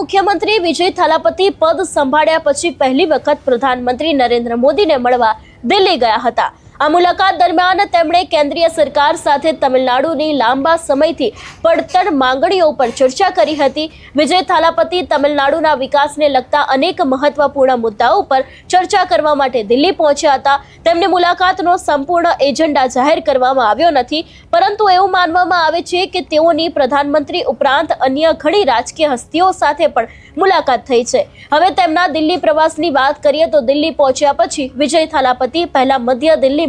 મુખ્યમંત્રી વિજય થાલાપતિ પદ સંભાળ્યા પછી પહેલી વખત પ્રધાનમંત્રી નરેન્દ્ર મોદીને મળવા દિલ્હી ગયા હતા। આ મુલાકાત દરમિયાન તેમણે કેન્દ્રીય સરકાર સાથે તમિલનાડુની લાંબા સમયથી પડતર માંગણીઓ પર ચર્ચા કરી હતી। વિજય થાલાપતિ તમિલનાડુના વિકાસને લગતા અનેક મહત્વપૂર્ણ મુદ્દાઓ પર ચર્ચા કરવા માટે દિલ્હી પહોંચ્યા હતા। તેમની મુલાકાતનો સંપૂર્ણ એજન્ડા જાહેર કરવામાં આવ્યો નથી, પરંતુ એવું માનવામાં આવે છે કે તેઓની પ્રધાનમંત્રી ઉપરાંત અન્ય ઘણી રાજકીય હસ્તીઓ સાથે પણ મુલાકાત થઈ છે। હવે તેમના દિલ્હી પ્રવાસની વાત કરીએ તો દિલ્હી પહોંચ્યા પછી વિજય થાલાપતિ પહેલા મધ્ય દિલ્હી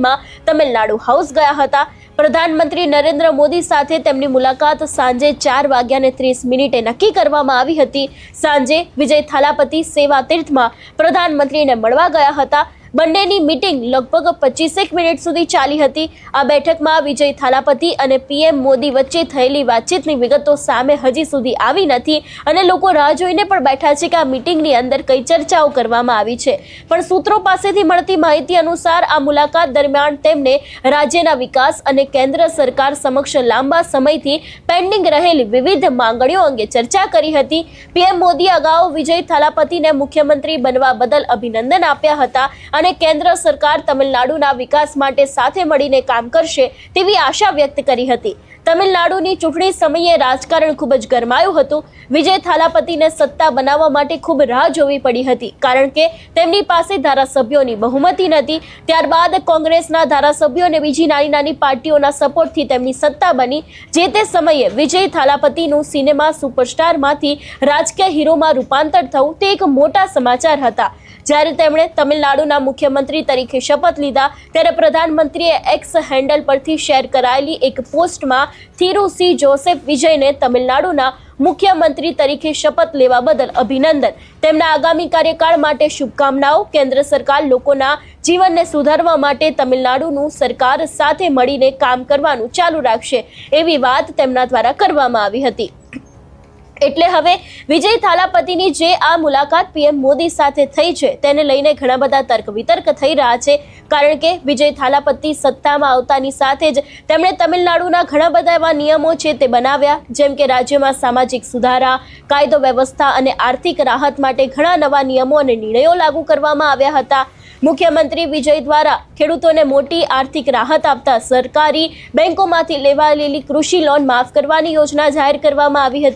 તમિલનાડુ હાઉસ ગયા હતા। પ્રધાનમંત્રી નરેન્દ્ર મોદી સાથે તેમની મુલાકાત સાંજે 4:30 નક્કી કરવામાં આવી હતી। સાંજે વિજય થાલાપતિ સેવા તીર્થમાં પ્રધાનમંત્રીને મળવા ગયા હતા। બંનેની મીટિંગ લગભગ 25 મિનિટ સુધી ચાલી હતી। આ બેઠકમાં વિજય થાલાપતિ અને પીએમ મોદી વચ્ચે થયેલી વાતચીતની વિગતો સામે હજી સુધી આવી નથી અને લોકો રાહ જોઈને પણ બેઠા છે કે આ મીટિંગની અંદર કઈ ચર્ચાઓ કરવામાં આવી છે। પણ સૂત્રો પાસેથી મળતી માહિતી અનુસાર આ મુલાકાત દરમિયાન તેમને રાજ્યના વિકાસ અને કેન્દ્ર સરકાર સમક્ષ લાંબા સમયથી પેન્ડિંગ રહેલી વિવિધ માંગણીઓ અંગે ચર્ચા કરી હતી। પીએમ મોદી અગાઉ વિજય થાલાપતિને મુખ્યમંત્રી બનવા બદલ અભિનંદન આપ્યા હતા અને કેન્દ્ર સરકાર તમિલનાડુના વિકાસ માટે સાથે મળીને કામ કરશે તેવી આશા વ્યક્ત કરી હતી। તમિલનાડુની ચૂંટણી સમયે રાજકારણ ખૂબ જ ગરમાયું હતું। વિજય થાલાપતિને સત્તા બનાવવા માટે ખૂબ રાહ જોવી પડી હતી, કારણ કે તેમની પાસે ધારાસભ્યોની બહુમતી નથી। ત્યારબાદ કોંગ્રેસના ધારાસભ્યો અને બીજી નાની નાની પાર્ટીઓના સપોર્ટથી તેમની સત્તા બની। જે તે સમયે વિજય થાલાપતિનું સિનેમા સુપરસ્ટારમાંથી રાજકીય હીરોમાં રૂપાંતર થયું તે એક મોટા સમાચાર હતા। જ્યારે તેમણે તમિલનાડુના મુખ્યમંત્રી તરીકે શપથ લીધા ત્યારે પ્રધાનમંત્રીએ એક્સ હેન્ડલ પરથી શેર કરાયેલી એક પોસ્ટમાં થીરુ સી જોસેફ વિજયને તમિલનાડુના મુખ્યમંત્રી તરીકે શપથ લેવા બદલ અભિનંદન, તેમના આગામી કાર્યકાળ માટે શુભકામનાઓ, કેન્દ્ર સરકાર લોકોના જીવનને સુધારવા માટે તમિલનાડુનું સરકાર સાથે મળીને કામ કરવાનું ચાલુ રાખશે એવી વાત તેમના દ્વારા કરવામાં આવી હતી। એટલે હવે વિજય થાલાપતિની જે આ મુલાકાત પીએમ મોદી સાથે થઈ છે તેને લઈને ઘણા બધા તર્ક વિતર્ક થઈ રહ્યા છે, કારણ કે વિજય થાલાપતિ સત્તામાં આવતાની સાથે જ તેમણે તમિલનાડુના ઘણા બધા એવા નિયમો છે તે બનાવ્યા, જેમ કે રાજ્યમાં સામાજિક સુધારા, કાયદો વ્યવસ્થા અને આર્થિક રાહત માટે ઘણા નવા નિયમો અને નિર્ણયો લાગુ કરવામાં આવ્યા હતા। મુખ્યમંત્રી વિજય દ્વારા ખેડૂતોને મોટી આર્થિક રાહત આપતા સરકારી બેંકોમાંથી લેવાયેલી કૃષિ લોન માફ કરવાની યોજના જાહેર કરવામાં આવી હતી।